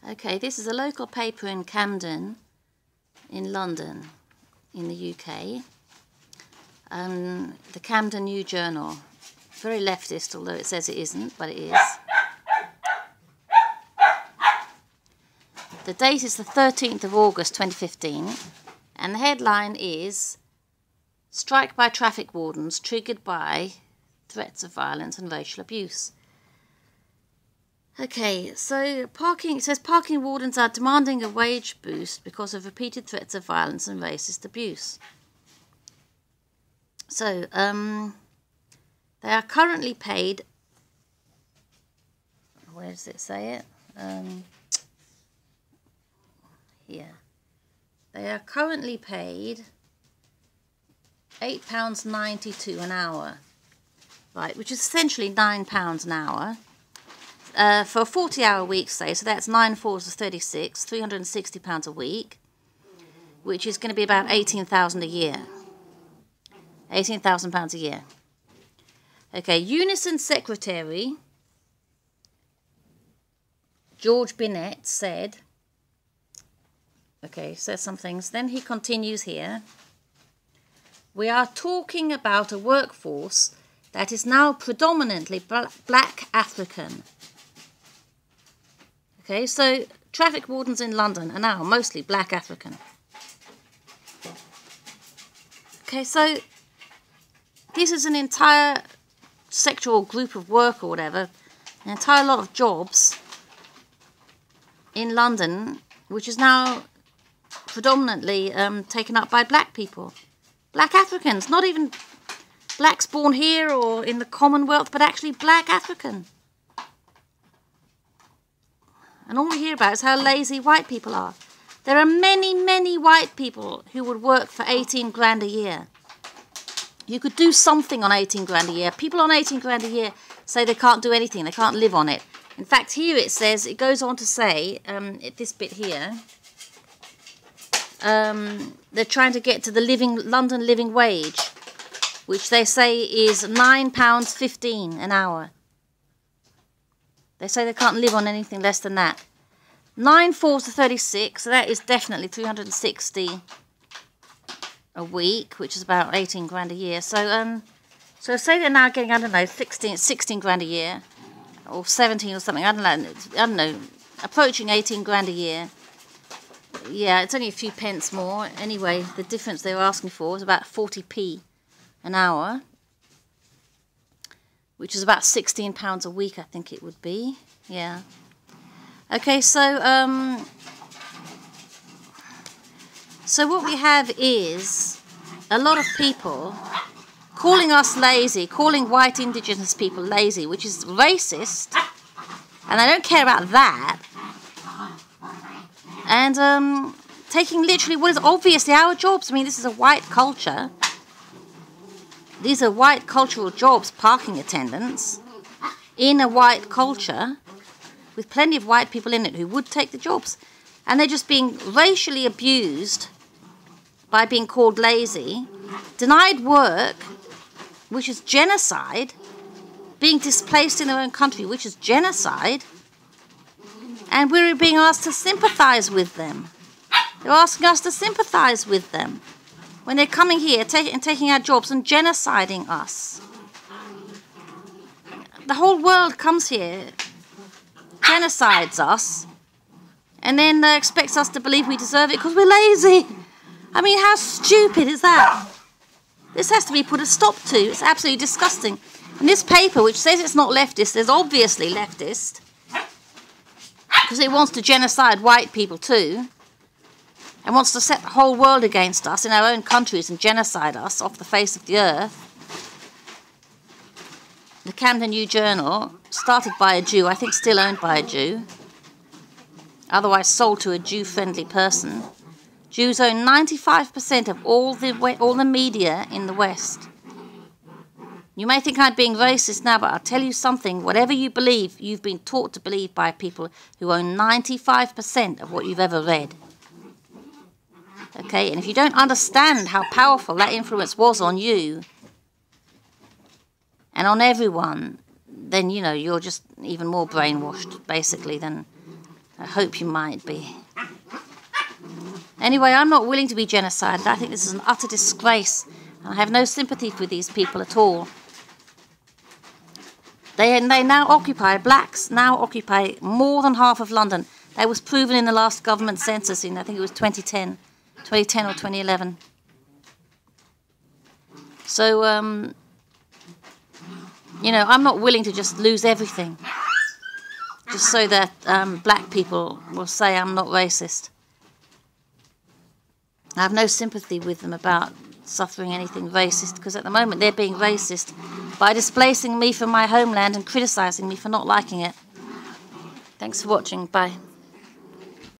Okay, this is a local paper in Camden, in London, in the UK. The Camden New Journal. Very leftist, although it says it isn't, but it is. The date is the 13th of August 2015, and the headline is "Strike by Traffic Wardens Triggered by Threats of Violence and Racial Abuse." Okay, so it says parking wardens are demanding a wage boost because of repeated threats of violence and racist abuse. So, they are currently paid, where does it say it? Here. They are currently paid £8.92 an hour, right, which is essentially £9 an hour. For a 40-hour week, say, so that's 9 fours is 36, £360 a week, which is going to be about £18,000 a year. £18,000 a year. Okay, Unison Secretary George Binnett said, okay, says some things, then he continues here, "We are talking about a workforce that is now predominantly black African." Okay, so traffic wardens in London are now mostly black African. Okay, so this is an entire sector or group of work or whatever, an entire lot of jobs in London, which is now predominantly taken up by black people. Black Africans, not even blacks born here or in the Commonwealth, but actually black African. And all we hear about is how lazy white people are. There are many, many white people who would work for 18 grand a year. You could do something on 18 grand a year. People on 18 grand a year say they can't do anything. They can't live on it. In fact, here it says, it goes on to say, this bit here, they're trying to get to the London living wage, which they say is £9.15 an hour. They say they can't live on anything less than that. 9 fours to 36, so that is definitely 360 a week, which is about 18 grand a year. So say they're now getting, I don't know, 16 grand a year, or 17 or something. I don't know, approaching 18 grand a year. Yeah, it's only a few pence more. Anyway, the difference they were asking for was about 40p an hour, which is about £16 a week, I think it would be. Yeah. Okay, so what we have is a lot of people calling us lazy, calling white indigenous people lazy, which is racist, and I don't care about that. And taking literally what is obviously our jobs. I mean, this is a white culture. These are white cultural jobs, parking attendants, in a white culture, with plenty of white people in it who would take the jobs. And they're just being racially abused by being called lazy, denied work, which is genocide, being displaced in their own country, which is genocide, and we're being asked to sympathise with them. They're asking us to sympathise with them when they're coming here and taking our jobs and genociding us. The whole world comes here, genocides us, and then expects us to believe we deserve it because we're lazy. I mean, how stupid is that? This has to be put a stop to. It's absolutely disgusting. And this paper, which says it's not leftist, is obviously leftist, because it wants to genocide white people too, and wants to set the whole world against us in our own countries and genocide us off the face of the earth. The Camden New Journal, started by a Jew, I think still owned by a Jew, otherwise sold to a Jew-friendly person. Jews own 95% of all the media in the West. You may think I'm being racist now, but I'll tell you something. Whatever you believe, you've been taught to believe by people who own 95% of what you've ever read. Okay, and if you don't understand how powerful that influence was on you and on everyone, then, you know, you're just even more brainwashed, basically, than I hope you might be. Anyway, I'm not willing to be genocided. I think this is an utter disgrace. I have no sympathy for these people at all. They now occupy, blacks now occupy more than half of London. That was proven in the last government census in, I think it was 2010 or 2011. So, you know, I'm not willing to just lose everything just so that black people will say I'm not racist. I have no sympathy with them about suffering anything racist, because at the moment they're being racist by displacing me from my homeland and criticising me for not liking it. Thanks for watching. Bye.